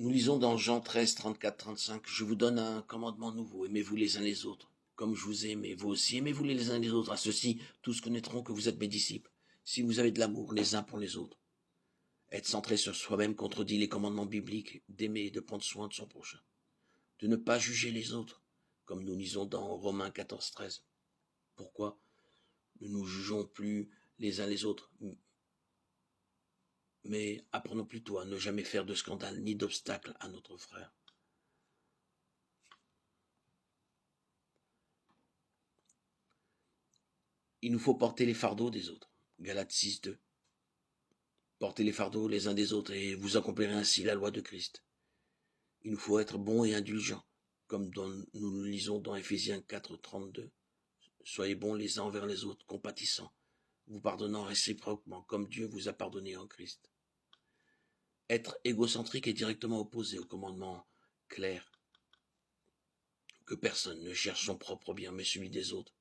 Nous lisons dans Jean 13, 34, 35, « Je vous donne un commandement nouveau, aimez-vous les uns les autres. Comme je vous ai aimé, vous aussi, aimez-vous les uns les autres. À ceux-ci, tous connaîtront que vous êtes mes disciples, si vous avez de l'amour les uns pour les autres. » Être centré sur soi-même contredit les commandements bibliques d'aimer et de prendre soin de son prochain, de ne pas juger les autres, comme nous lisons dans Romains 14, 13. Pourquoi ne nous jugeons plus les uns les autres, mais apprenons plutôt à ne jamais faire de scandale ni d'obstacle à notre frère. Il nous faut porter les fardeaux des autres. Galates 6, 2. Portez les fardeaux les uns des autres et vous accomplirez ainsi la loi de Christ. Il nous faut être bons et indulgents, comme nous le lisons dans Éphésiens 4, 32. Soyez bons les uns envers les autres, compatissants, vous pardonnant réciproquement, comme Dieu vous a pardonné en Christ. Être égocentrique est directement opposé au commandement clair que personne ne cherche son propre bien, mais celui des autres.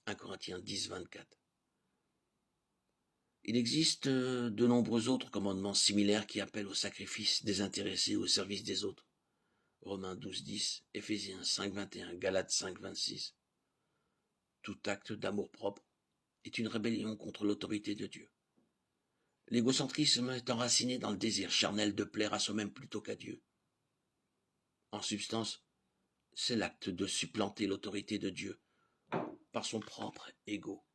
1 Corinthiens 10, 24. Il existe de nombreux autres commandements similaires qui appellent au sacrifice désintéressé au service des autres. Romains 12, 10, Éphésiens 5, 21, Galates 5, 26. Tout acte d'amour-propre est une rébellion contre l'autorité de Dieu. L'égocentrisme est enraciné dans le désir charnel de plaire à soi-même plutôt qu'à Dieu. En substance, c'est l'acte de supplanter l'autorité de Dieu par son propre ego.